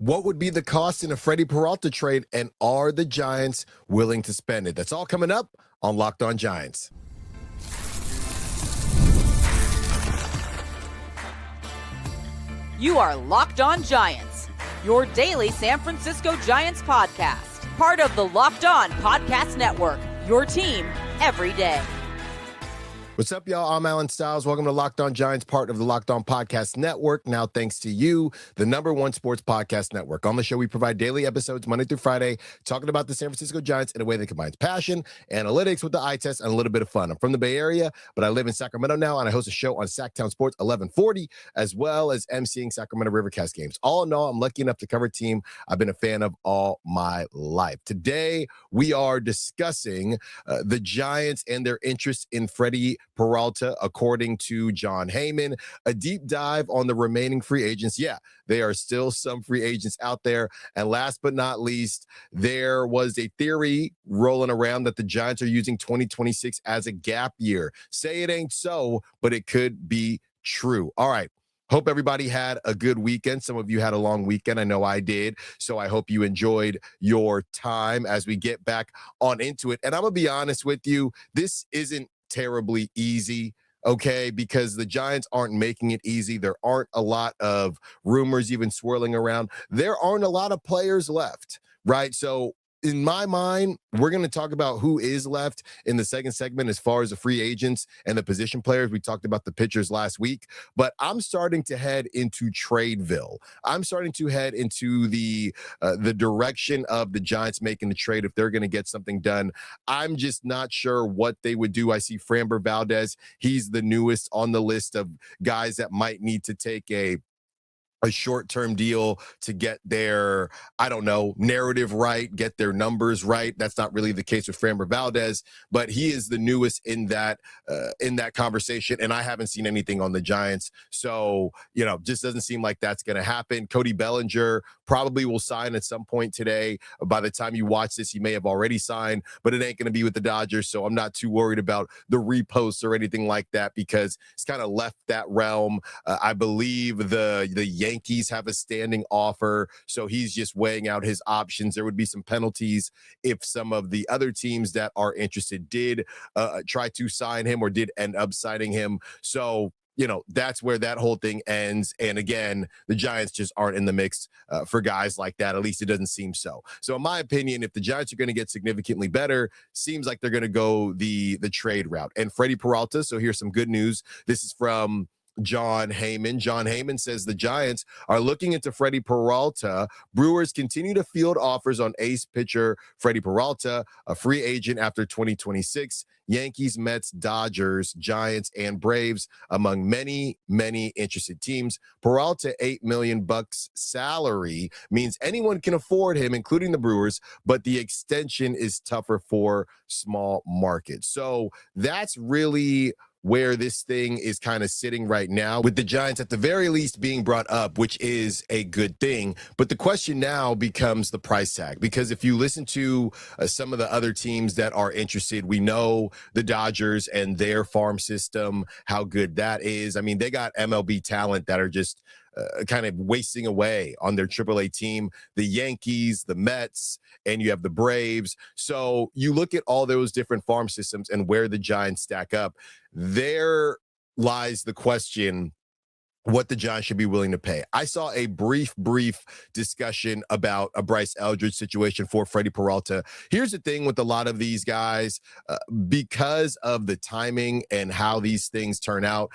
What would be the cost in a Freddy Peralta trade, and are the Giants willing to spend it? That's all coming up on Locked On Giants. You are Locked On Giants, your daily San Francisco Giants podcast. Part of the Locked On Podcast Network, your team every day. What's up, y'all? I'm Alan Stiles. Welcome to Locked On Giants, part of the Locked On Podcast Network. Now, thanks to you, the #1 sports podcast network. On the show, we provide daily episodes Monday through Friday, talking about the San Francisco Giants in a way that combines passion, analytics with the eye test, and a little bit of fun. I'm from the Bay Area, but I live in Sacramento now, and I host a show on Sacktown Sports 1140, as well as emceeing Sacramento Rivercast games. All in all, I'm lucky enough to cover a team I've been a fan of all my life. Today, we are discussing the Giants and their interest in Freddy Peralta, according to Jon Heyman. A deep dive on the remaining free agents. Yeah, there are still some free agents out there. And last but not least, there was a theory rolling around that the Giants are using 2026 as a gap year. Say it ain't so, but it could be true. All right. Hope everybody had a good weekend. Some of you had a long weekend. I know I did. So I hope you enjoyed your time as we get back on into it. And I'm going to be honest with you, this isn't terribly easy, okay, because the Giants aren't making it easy. There aren't a lot of rumors even swirling around. There aren't a lot of players left, right? So in my mind, we're going to talk about who is left in the second segment as far as the free agents and the position players. We talked about the pitchers last week, but I'm starting to head into Tradeville. I'm starting to head into the direction of the Giants making the trade if they're going to get something done. I'm just not sure what they would do. I see Framber Valdez. He's the newest on the list of guys that might need to take a short-term deal to get their, I don't know, narrative right, get their numbers right. That's not really the case with Framber Valdez, but he is the newest in that conversation, and I haven't seen anything on the Giants. So, just doesn't seem like that's going to happen. Cody Bellinger probably will sign at some point today. By the time you watch this, he may have already signed, but it ain't going to be with the Dodgers, so I'm not too worried about the reposts or anything like that because it's kind of left that realm. I believe the Yankees have a standing offer, so he's just weighing out his options. There would be some penalties if some of the other teams that are interested did try to sign him or did end up signing him. So, that's where that whole thing ends. And again, the Giants just aren't in the mix for guys like that. At least it doesn't seem so. So in my opinion, if the Giants are going to get significantly better, seems like they're going to go the trade route. And Freddy Peralta, so here's some good news. This is from Jon Heyman. Jon Heyman says the Giants are looking into Freddy Peralta. Brewers continue to field offers on ace pitcher Freddy Peralta, a free agent after 2026. Yankees, Mets, Dodgers, Giants, and Braves among many, many interested teams. Peralta, $8 million salary means anyone can afford him, including the Brewers, but the extension is tougher for small markets. So that's really where this thing is kind of sitting right now, with the Giants at the very least being brought up, which is a good thing. But the question now becomes the price tag, because if you listen to some of the other teams that are interested, we know the Dodgers and their farm system, how good that is. I mean, they got MLB talent that are just kind of wasting away on their AAA team. The Yankees, the Mets, and you have the Braves. So you look at all those different farm systems and where the Giants stack up. There lies the question what the Giants should be willing to pay. I saw a brief discussion about a Bryce Eldridge situation for Freddy Peralta. Here's the thing with a lot of these guys, because of the timing and how these things turn out,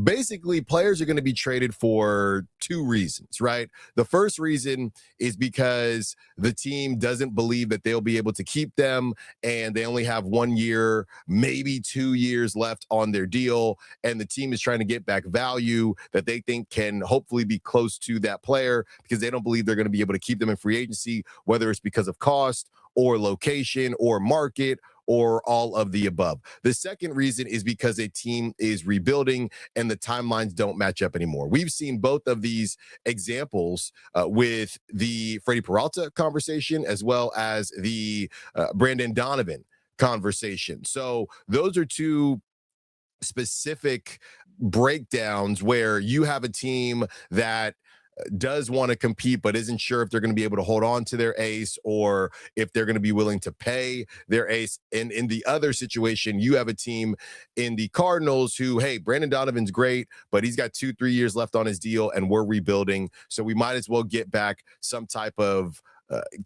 basically players are going to be traded for two reasons, right? The first reason is because the team doesn't believe that they'll be able to keep them, and they only have 1 year, maybe 2 years left on their deal, and the team is trying to get back value that they think can hopefully be close to that player because they don't believe they're going to be able to keep them in free agency, whether it's because of cost or location or market or all of the above. The second reason is because a team is rebuilding and the timelines don't match up anymore. We've seen both of these examples with the Freddy Peralta conversation as well as the Brandon Donovan conversation. So those are two specific breakdowns where you have a team that does want to compete but isn't sure if they're going to be able to hold on to their ace or if they're going to be willing to pay their ace. And in the other situation, you have a team in the Cardinals who, hey, Brandon Donovan's great, but he's got 2-3 years left on his deal and we're rebuilding. So we might as well get back some type of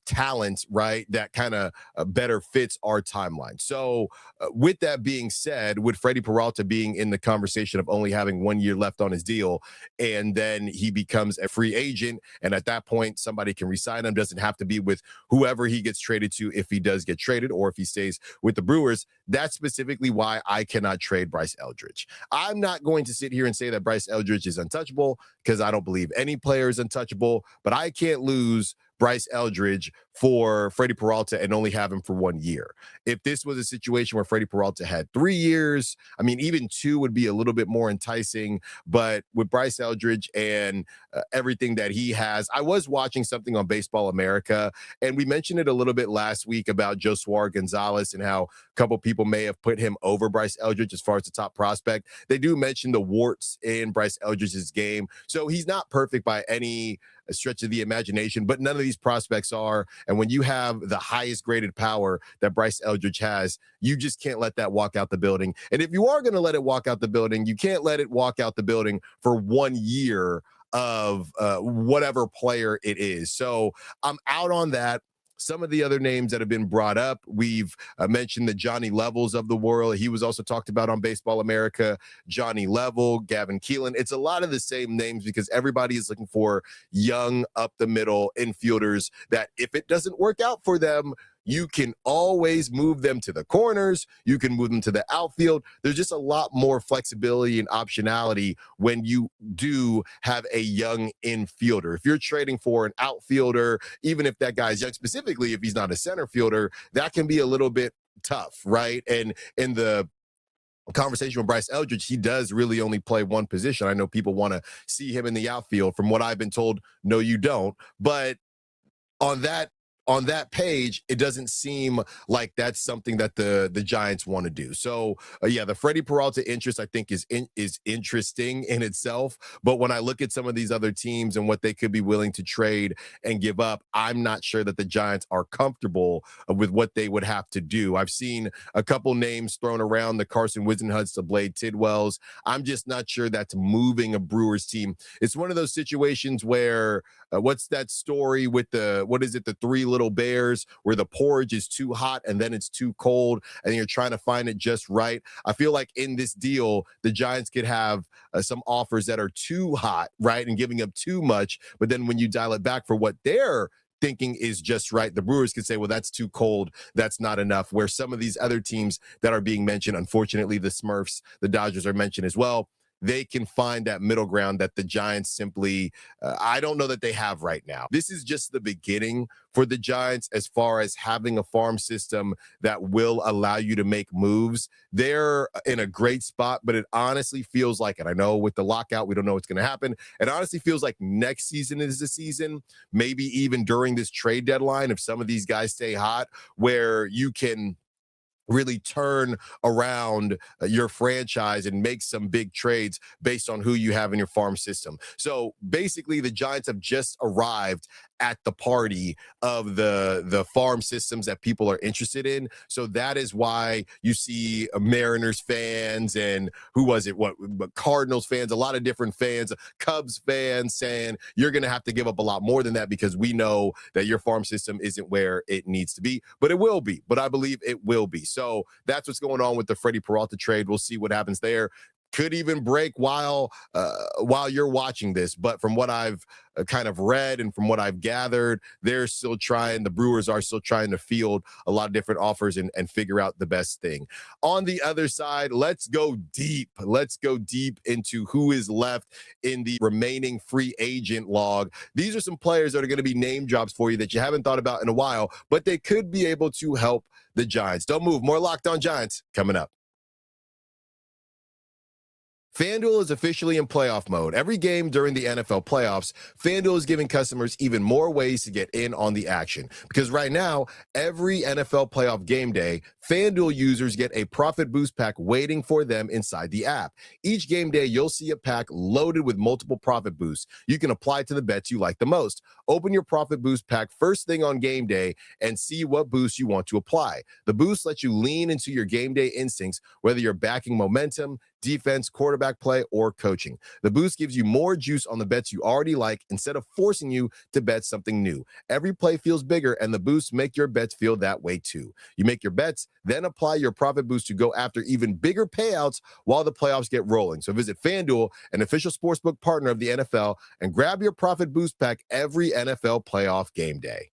talent, right, that kind of better fits our timeline. So with that being said, with Freddy Peralta being in the conversation of only having 1 year left on his deal, and then he becomes a free agent, and at that point, somebody can re-sign him, doesn't have to be with whoever he gets traded to if he does get traded or if he stays with the Brewers. That's specifically why I cannot trade Bryce Eldridge. I'm not going to sit here and say that Bryce Eldridge is untouchable because I don't believe any player is untouchable, but I can't lose Bryce Eldridge for Freddy Peralta and only have him for 1 year. If this was a situation where Freddy Peralta had 3 years, I mean, even 2 would be a little bit more enticing. But with Bryce Eldridge and everything that he has, I was watching something on Baseball America, and we mentioned it a little bit last week about Josué Gonzalez and how a couple people may have put him over Bryce Eldridge as far as the top prospect. They do mention the warts in Bryce Eldridge's game. So he's not perfect by any stretch of the imagination, but none of these prospects are. And when you have the highest graded power that Bryce Eldridge has, you just can't let that walk out the building. And if you are going to let it walk out the building, you can't let it walk out the building for 1 year of whatever player it is. So I'm out on that. Some of the other names that have been brought up, we've mentioned the Johnny Levels of the world. He was also talked about on Baseball America. Johnny Level, Gavin Keelan. It's a lot of the same names because everybody is looking for young, up-the-middle infielders that if it doesn't work out for them, you can always move them to the corners. You can move them to the outfield. There's just a lot more flexibility and optionality when you do have a young infielder. If you're trading for an outfielder, even if that guy's young, specifically if he's not a center fielder, that can be a little bit tough, right? And in the conversation with Bryce Eldridge, he does really only play one position. I know people want to see him in the outfield. From what I've been told, no, you don't. But on that page, it doesn't seem like that's something that the Giants want to do. So yeah, the Freddy Peralta interest I think is interesting in itself. But when I look at some of these other teams and what they could be willing to trade and give up, I'm not sure that the Giants are comfortable with what they would have to do. I've seen a couple names thrown around, the Carson Whisenhunts, the Blade Tidwells. I'm just not sure that's moving a Brewers team. It's one of those situations where what's that story with the 3 little bears where the porridge is too hot and then it's too cold and you're trying to find it just right. I feel like in this deal, the Giants could have some offers that are too hot, right, and giving up too much. But then when you dial it back for what they're thinking is just right, the Brewers could say, well, that's too cold. That's not enough. Where some of these other teams that are being mentioned, unfortunately, the Smurfs, the Dodgers are mentioned as well. They can find that middle ground that the Giants simply, I don't know that they have right now. This is just the beginning for the Giants as far as having a farm system that will allow you to make moves. They're in a great spot, but it honestly feels like, and I know with the lockout, we don't know what's going to happen. It honestly feels like next season is the season, maybe even during this trade deadline, if some of these guys stay hot, where you can really turn around your franchise and make some big trades based on who you have in your farm system. So basically the Giants have just arrived at the party of the farm systems that people are interested in. So that is why you see Mariners fans and Cardinals fans, a lot of different fans, Cubs fans saying you're going to have to give up a lot more than that because we know that your farm system isn't where it needs to be, but it will be. But I believe it will be. So that's what's going on with the Freddy Peralta trade. We'll see what happens there. Could even break while you're watching this. But from what I've kind of read and from what I've gathered, the Brewers are still trying to field a lot of different offers and figure out the best thing. On the other side, let's go deep. Let's go deep into who is left in the remaining free agent log. These are some players that are going to be name drops for you that you haven't thought about in a while, but they could be able to help the Giants. Don't move. More Locked On Giants coming up. FanDuel is officially in playoff mode. Every game during the NFL playoffs, FanDuel is giving customers even more ways to get in on the action. Because right now, every NFL playoff game day, FanDuel users get a profit boost pack waiting for them inside the app. Each game day, you'll see a pack loaded with multiple profit boosts you can apply to the bets you like the most. Open your profit boost pack first thing on game day and see what boost you want to apply. The boost lets you lean into your game day instincts, whether you're backing momentum, defense, quarterback play, or coaching. The boost gives you more juice on the bets you already like instead of forcing you to bet something new. Every play feels bigger, and the boosts make your bets feel that way too. You make your bets, then apply your profit boost to go after even bigger payouts while the playoffs get rolling. So visit FanDuel, an official sportsbook partner of the NFL, and grab your profit boost pack every NFL playoff game day.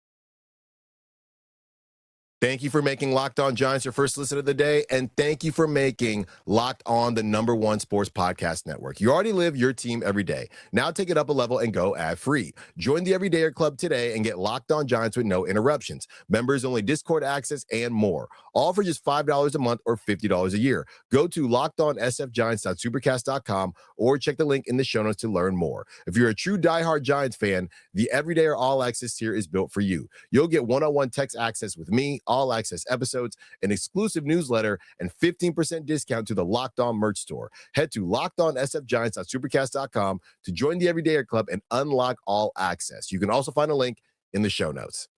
Thank you for making Locked On Giants your first listen of the day, and thank you for making Locked On the #1 sports podcast network. You already live your team every day. Now take it up a level and go ad-free. Join the Everydayer Club today and get Locked On Giants with no interruptions, members-only Discord access, and more. All for just $5 a month or $50 a year. Go to lockedonsfgiants.supercast.com or check the link in the show notes to learn more. If you're a true diehard Giants fan, the Everydayer All Access tier is built for you. You'll get one-on-one text access with me, all access episodes, an exclusive newsletter, and 15% discount to the Locked On merch store. Head to lockedonsfgiants.supercast.com to join the Everydayer Club and unlock all access. You can also find a link in the show notes.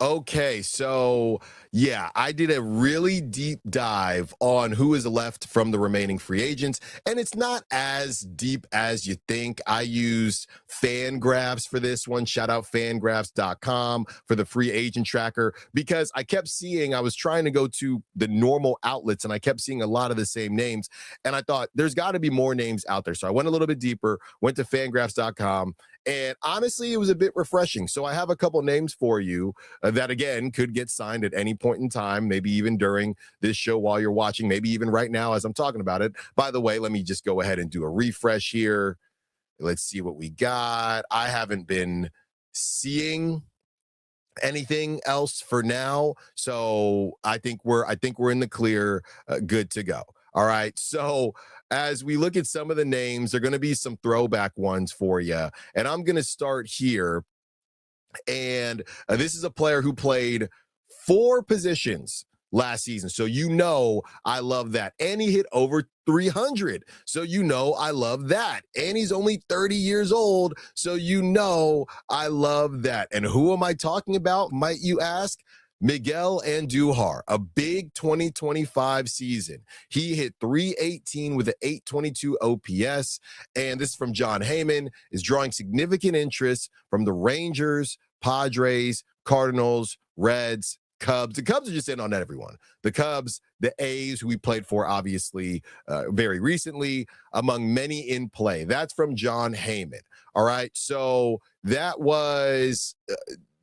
Okay, so yeah, I did a really deep dive on who is left from the remaining free agents, and it's not as deep as you think. I used Fangraphs for this one. Shout out fangraphs.com for the free agent tracker, because I kept seeing, I was trying to go to the normal outlets, and I kept seeing a lot of the same names, and I thought there's got to be more names out there. So I went a little bit deeper, went to fangraphs.com, and honestly, it was a bit refreshing. So I have a couple names for you that, again, could get signed at any point in time, maybe even during this show while you're watching, maybe even right now as I'm talking about it. By the way, let me just go ahead and do a refresh here. Let's see what we got. I haven't been seeing anything else for now, so I think we're in the clear, good to go. All right, so as we look at some of the names, there are going to be some throwback ones for you, and I'm going to start here. And this is a player who played 4 positions last season, so I love that. And he hit over 300, so I love that. And he's only 30 years old, so I love that. And who am I talking about, might you ask? Miguel Andújar, a big 2025 season. He hit 318 with an 822 OPS, and this is from Jon Heyman, is drawing significant interest from the Rangers, Padres, Cardinals, Reds, Cubs. The Cubs are just in on everyone. The Cubs, the A's, who we played for, obviously, very recently, among many in play. That's from Jon Heyman. All right, so that was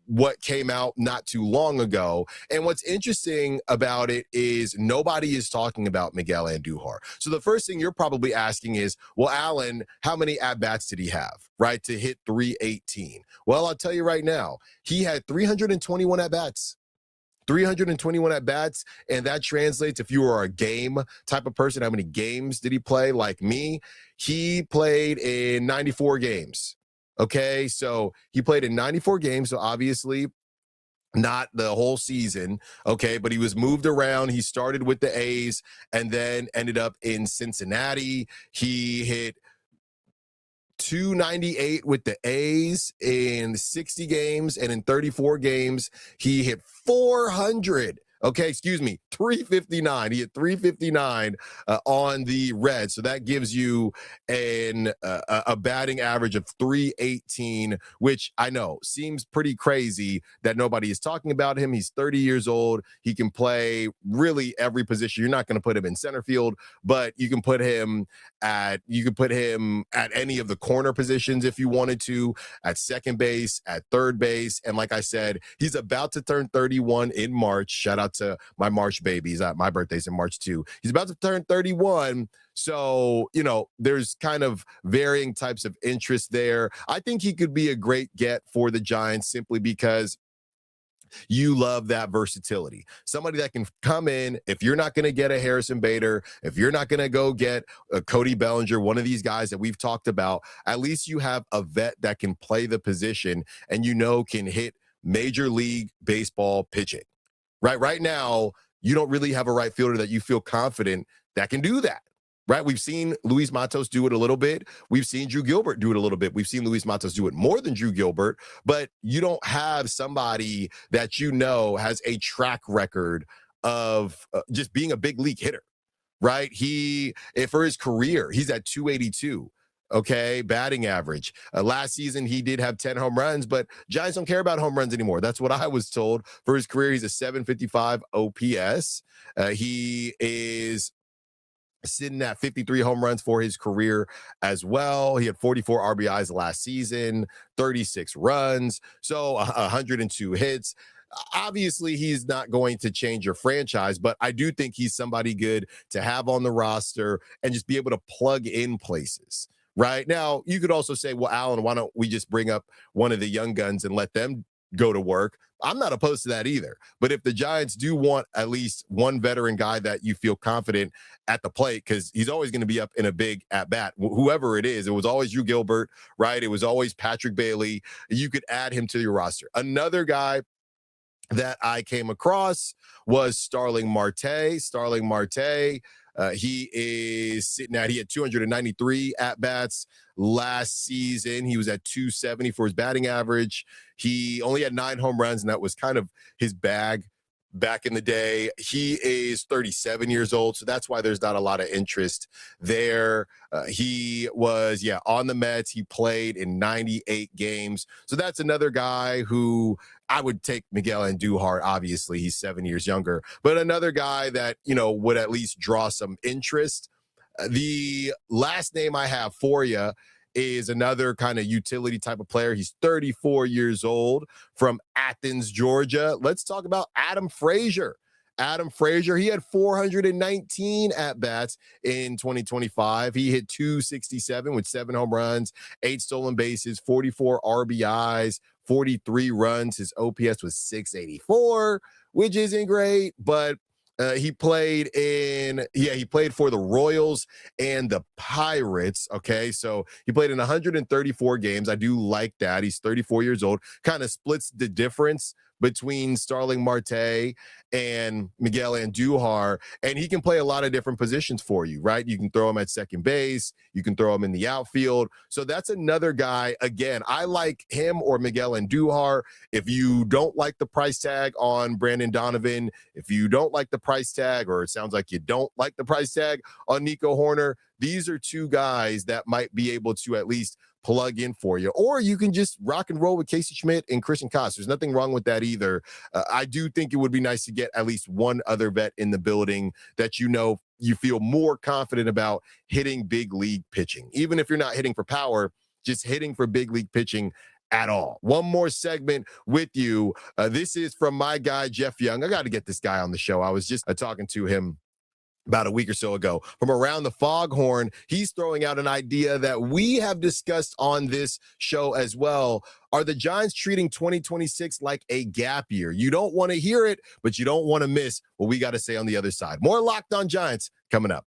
what came out not too long ago. And what's interesting about it is nobody is talking about Miguel Andújar. So the first thing you're probably asking is, well, Alan, how many at-bats did he have, right, to hit 318? Well, I'll tell you right now, he had 321 at-bats. 321 at-bats, and that translates, if you were a game type of person, how many games did he play? Like me, he played in 94 games. Okay, so he played in 94 games, so obviously not the whole season, okay, but he was moved around. He started with the A's and then ended up in Cincinnati. He hit 298 with the A's in 60 games, and in 34 games, he hit 400. Okay, 359. He hit 359 on the Reds. So that gives you a batting average of 318, which I know seems pretty crazy that nobody is talking about him. He's 30 years old. He can play really every position. You're not going to put him in center field, but you can put him at any of the corner positions if you wanted to, at second base, at third base. And like I said, he's about to turn 31 in March. Shout out to my March babies. My birthday's in March too. He's about to turn 31. So, there's kind of varying types of interest there. I think he could be a great get for the Giants simply because You love that versatility. Somebody that can come in, if you're not going to get a Harrison Bader, if you're not going to go get a Cody Bellinger, one of these guys that we've talked about, at least you have a vet that can play the position and can hit Major League Baseball pitching. Right now, you don't really have a right fielder that you feel confident that can do that. Right? We've seen Luis Matos do it a little bit. We've seen Drew Gilbert do it a little bit. We've seen Luis Matos do it more than Drew Gilbert, but you don't have somebody that has a track record of just being a big league hitter, right? For his career, he's at 282. Okay, batting average. Last season, he did have 10 home runs, but Giants don't care about home runs anymore. That's what I was told. For his career, he's a 755 OPS. He is sitting at 53 home runs for his career as well. He had 44 RBIs last season, 36 runs, so 102 hits. Obviously, he's not going to change your franchise, but I do think he's somebody good to have on the roster and just be able to plug in places. Right now, you could also say, well, Alan, why don't we just bring up one of the young guns and let them go to work? I'm not opposed to that either. But if the Giants do want at least one veteran guy that you feel confident at the plate, because he's always going to be up in a big at bat, whoever it is, it was always Drew Gilbert, right? It was always Patrick Bailey. You could add him to your roster. Another guy that I came across was Starling Marte. Starling Marte, he had 293 at-bats last season. He was at 270 for his batting average. He only had 9 home runs, and that was kind of his bag back in the day. He is 37 years old, so that's why there's not a lot of interest there. He was, on the Mets. He played in 98 games. So that's another guy who I would take. Miguel Andújar, obviously, he's 7 years younger, but another guy that, would at least draw some interest. The last name I have for you is another kind of utility type of player. He's 34 years old from Athens, Georgia. Let's talk about Adam Frazier. Adam Frazier, he had 419 at-bats in 2025. He hit 267 with 7 home runs, 8 stolen bases, 44 RBIs, 43 runs. His OPS was 684, which isn't great, but he played for the Royals and the Pirates. Okay, so he played in 134 games. I do like that. He's 34 years old. Kind of splits the difference between Starling Marte and Miguel Andújar, and he can play a lot of different positions for you, right? You can throw him at second base. You can throw him in the outfield. So that's another guy. Again, I like him or Miguel Andújar. If you don't like the price tag on Brandon Donovan, if you don't like the price tag, or it sounds like you don't like the price tag on Nico Horner, these are 2 guys that might be able to at least plug in for you. Or you can just rock and roll with Casey Schmidt and Christian Koss. There's nothing wrong with that either. I do think it would be nice to get at least one other vet in the building that you feel more confident about hitting big league pitching. Even if you're not hitting for power, just hitting for big league pitching at all. One more segment with you. This is from my guy, Jeff Young. I got to get this guy on the show. I was just talking to him about a week or so ago from around the foghorn. He's throwing out an idea that we have discussed on this show as well. Are the Giants treating 2026 like a gap year? You don't want to hear it, but you don't want to miss what we got to say on the other side. More Locked On Giants coming up.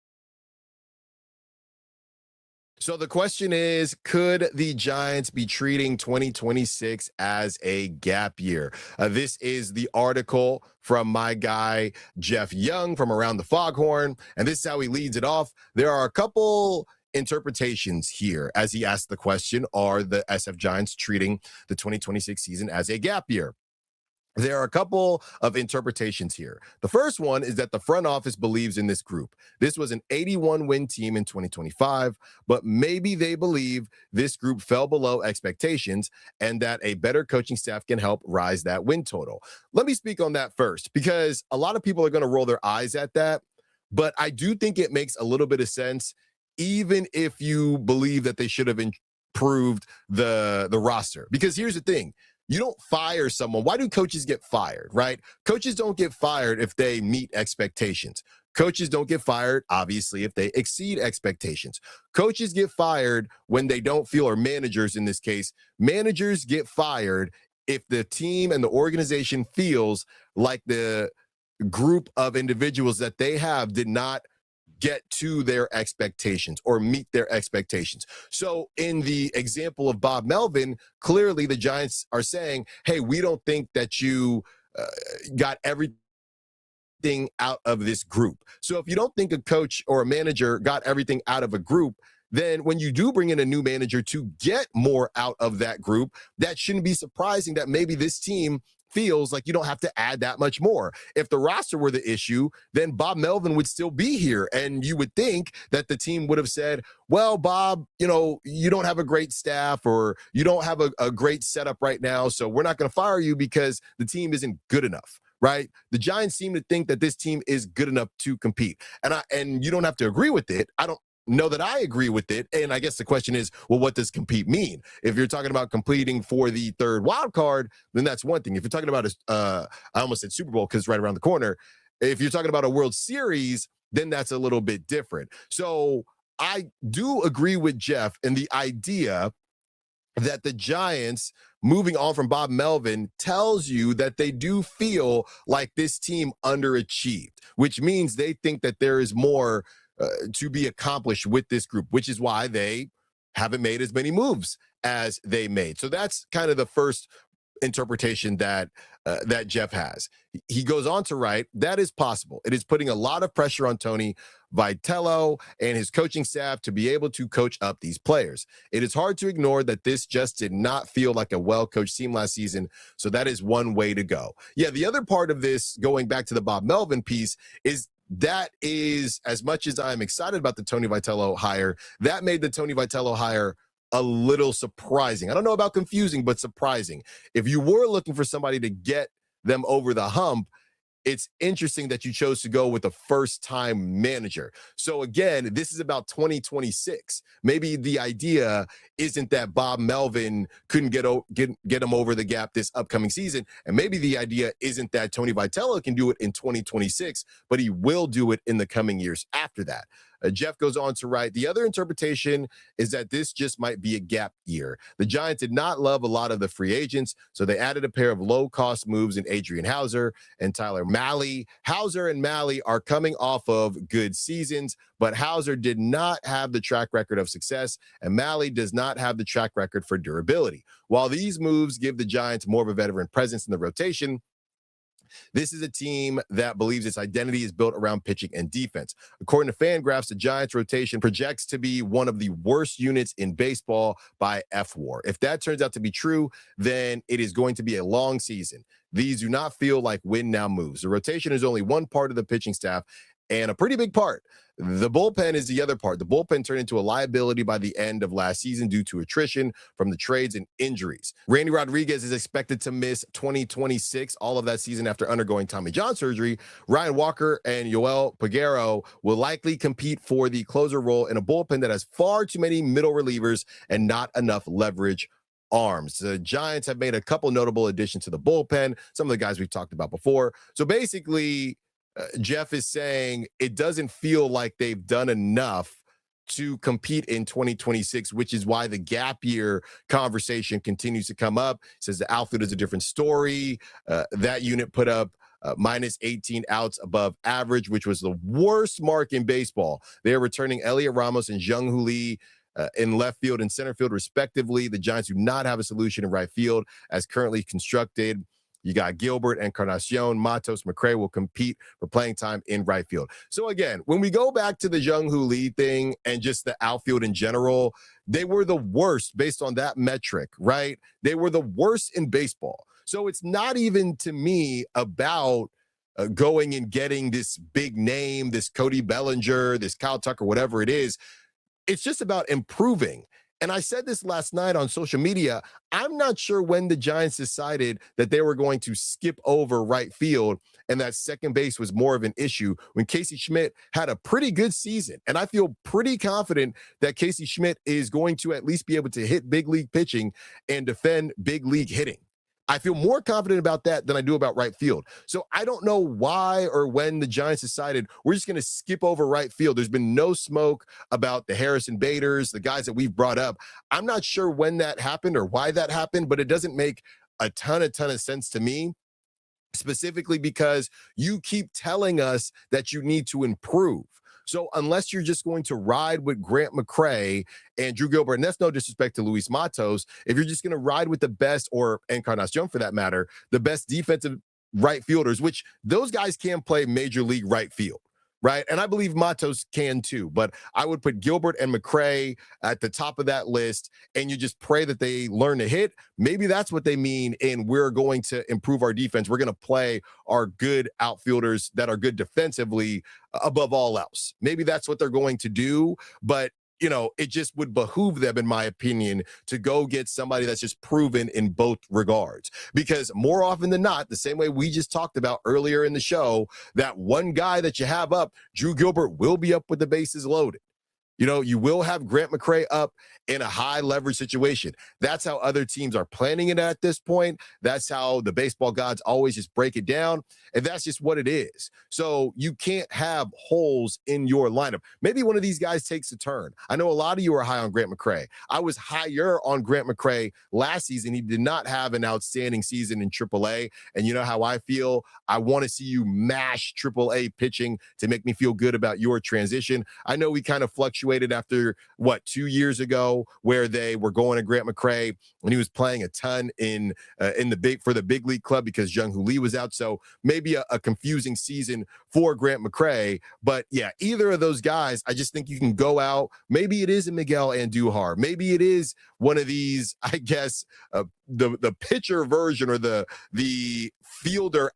So the question is, could the Giants be treating 2026 as a gap year? This is the article from my guy, Jeff Young, from Around the Foghorn. And this is how he leads it off. There are a couple interpretations here as he asked the question, are the SF Giants treating the 2026 season as a gap year? There are a couple of interpretations here. The first one is that the front office believes in this group. This was an 81-win team in 2025, but maybe they believe this group fell below expectations and that a better coaching staff can help rise that win total. Let me speak on that first, because a lot of people are going to roll their eyes at that, but I do think it makes a little bit of sense, even if you believe that they should have improved the roster. Because here's the thing. You don't fire someone. Why do coaches get fired, right? Coaches don't get fired if they meet expectations. Coaches don't get fired, obviously, if they exceed expectations. Coaches get fired when they don't feel, or managers in this case, managers get fired if the team and the organization feels like the group of individuals that they have did not get to their expectations or meet their expectations. So in the example of Bob Melvin, clearly the Giants are saying, hey, we don't think that you got everything out of this group. So if you don't think a coach or a manager got everything out of a group, then when you do bring in a new manager to get more out of that group, that shouldn't be surprising that maybe this team feels like you don't have to add that much more. If the roster were the issue, then Bob Melvin would still be here. And you would think that the team would have said, well, Bob, you don't have a great staff or you don't have a great setup right now. So we're not going to fire you because the team isn't good enough. Right? The Giants seem to think that this team is good enough to compete. And you don't have to agree with it. I don't know that I agree with it. And I guess the question is, well, what does compete mean? If you're talking about competing for the third wild card, then that's one thing. If you're talking about I almost said Super Bowl because it's right around the corner. If you're talking about a World Series, then that's a little bit different. So I do agree with Jeff in the idea that the Giants, moving on from Bob Melvin, tells you that they do feel like this team underachieved, which means they think that there is more to be accomplished with this group, which is why they haven't made as many moves as they made. So that's kind of the first interpretation that Jeff has. He goes on to write, that is possible. It is putting a lot of pressure on Tony Vitello and his coaching staff to be able to coach up these players. It is hard to ignore that this just did not feel like a well-coached team last season, so that is one way to go. Yeah, the other part of this, going back to the Bob Melvin piece, is that is, as much as I'm excited about the Tony Vitello hire, that made the Tony Vitello hire a little surprising. I don't know about confusing, but surprising. If you were looking for somebody to get them over the hump, it's interesting that you chose to go with a first-time manager. So again, this is about 2026. Maybe the idea isn't that Bob Melvin couldn't get him over the gap this upcoming season, and maybe the idea isn't that Tony Vitello can do it in 2026, but he will do it in the coming years after that. Jeff goes on to write, the other interpretation is that this just might be a gap year. The Giants did not love a lot of the free agents, so they added a pair of low-cost moves in Adrian Hauser and Tyler Mahle. Hauser and Mahle are coming off of good seasons, but Hauser did not have the track record of success, and Mahle does not have the track record for durability. While these moves give the Giants more of a veteran presence in the rotation, this is a team that believes its identity is built around pitching and defense. According to Fangraphs, the Giants rotation projects to be one of the worst units in baseball by FWAR. If that turns out to be true, then it is going to be a long season. These do not feel like win now moves. The rotation is only one part of the pitching staff, and a pretty big part. The bullpen is the other part. The bullpen turned into a liability by the end of last season due to attrition from the trades and injuries. Randy Rodriguez is expected to miss 2026, all of that season after undergoing Tommy John surgery. Ryan Walker and Yoel Peguero will likely compete for the closer role in a bullpen that has far too many middle relievers and not enough leverage arms. The Giants have made a couple notable additions to the bullpen, some of the guys we've talked about before. So basically, Jeff is saying it doesn't feel like they've done enough to compete in 2026, which is why the gap year conversation continues to come up. He says the outfield is a different story. That unit put up minus 18 outs above average, which was the worst mark in baseball. They are returning Elliot Ramos and Jung-Hoo Lee in left field and center field, respectively. The Giants do not have a solution in right field as currently constructed. You got Gilbert, Encarnacion, Matos, McCray will compete for playing time in right field. So again, when we go back to the Jung-Hoo Lee thing and just the outfield in general, they were the worst based on that metric, right? They were the worst in baseball. So it's not even to me about going and getting this big name, this Cody Bellinger, this Kyle Tucker, whatever it is. It's just about improving. And I said this last night on social media, I'm not sure when the Giants decided that they were going to skip over right field and that second base was more of an issue when Casey Schmidt had a pretty good season. And I feel pretty confident that Casey Schmidt is going to at least be able to hit big league pitching and defend big league hitting. I feel more confident about that than I do about right field. So I don't know why or when the Giants decided we're just going to skip over right field. There's been no smoke about the Harrison Baders, the guys that we've brought up. I'm not sure when that happened or why that happened, but it doesn't make a ton of sense to me, specifically because you keep telling us that you need to improve. So unless you're just going to ride with Grant McCray and Drew Gilbert, and that's no disrespect to Luis Matos, if you're just going to ride with the best, or Encarnacion for that matter, the best defensive right fielders, which those guys can play major league right field, right? And I believe Matos can too, but I would put Gilbert and McCray at the top of that list, and you just pray that they learn to hit. Maybe that's what they mean in we're going to improve our defense. We're going to play our good outfielders that are good defensively above all else. Maybe that's what they're going to do, but it just would behoove them, in my opinion, to go get somebody that's just proven in both regards. Because more often than not, the same way we just talked about earlier in the show, that one guy that you have up, Drew Gilbert, will be up with the bases loaded. You will have Grant McCray up in a high leverage situation. That's how other teams are planning it at this point. That's how the baseball gods always just break it down. And that's just what it is. So you can't have holes in your lineup. Maybe one of these guys takes a turn. I know a lot of you are high on Grant McCray. I was higher on Grant McCray last season. He did not have an outstanding season in AAA. And you know how I feel? I want to see you mash AAA pitching to make me feel good about your transition. I know we kind of fluctuated after 2 years ago, where they were going to Grant McCray when he was playing a ton in the big league club because Jung Hoo Lee was out. So maybe a confusing season for Grant McCray. But yeah, either of those guys, I just think you can go out. Maybe it is a Miguel Andújar. Maybe it is one of these, I guess, the pitcher version, or the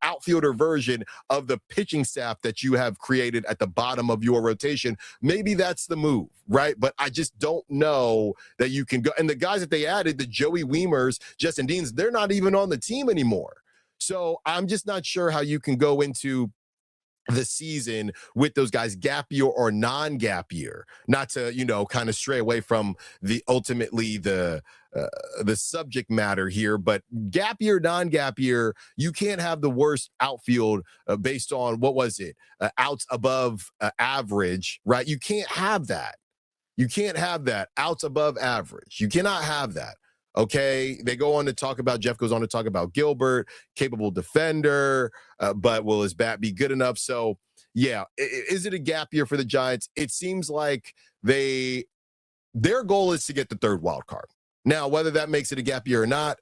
outfielder version of the pitching staff that you have created at the bottom of your rotation. Maybe that's the move, right? But I just don't know that you can go. And the guys that they added, the Joey Wiemers, Justin Deans, they're not even on the team anymore. So I'm just not sure how you can go into the season with those guys, gap year or non-gap year, not to kind of stray away from ultimately the subject matter here, but gap year, non-gap year, you can't have the worst outfield based on outs above average, right? You can't have that. Outs above average. You cannot have that. Okay, Jeff goes on to talk about Gilbert, capable defender, but will his bat be good enough? So yeah, is it a gap year for the Giants? It seems like their goal is to get the third wild card. Now, whether that makes it a gap year or not,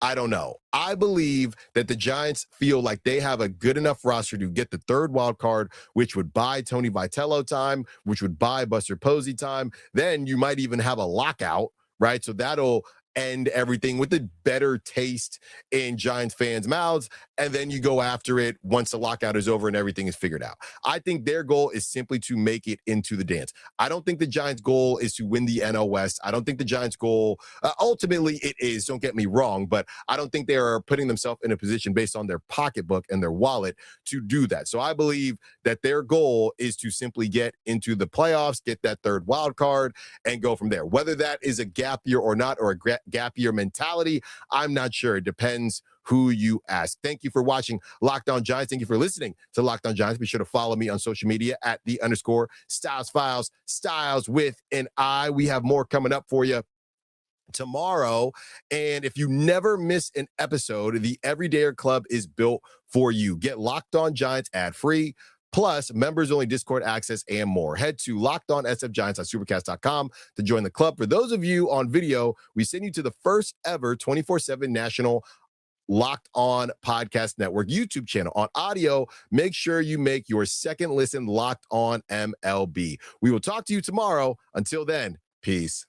I don't know. I believe that the Giants feel like they have a good enough roster to get the third wild card, which would buy Tony Vitello time, which would buy Buster Posey time. Then you might even have a lockout, right? So that'll end everything with a better taste in Giants fans' mouths, and then you go after it once the lockout is over and everything is figured out. I think their goal is simply to make it into the dance. I don't think the Giants' goal is to win the NL West. I don't think the Giants' goal, ultimately it is, don't get me wrong, but I don't think they are putting themselves in a position based on their pocketbook and their wallet to do that. So I believe that their goal is to simply get into the playoffs, get that third wild card, and go from there. Whether that is a gap year or not, or a gap year mentality, I'm not sure. It depends who you ask. Thank you for watching Locked On Giants. Thank you for listening to Locked On Giants. Be sure to follow me on social media at @_Styles Files, Styles with an I. We have more coming up for you tomorrow. And if you never miss an episode, the Everydayer Club is built for you. Get Locked On Giants ad-free, plus members only Discord access and more. Head to LockedOnSFGiants.supercast.com to join the club. For those of you on video, we send you to the first ever 24/7 national Locked On Podcast Network YouTube channel. On audio, make sure you make your second listen Locked On MLB. We will talk to you tomorrow. Until then, peace.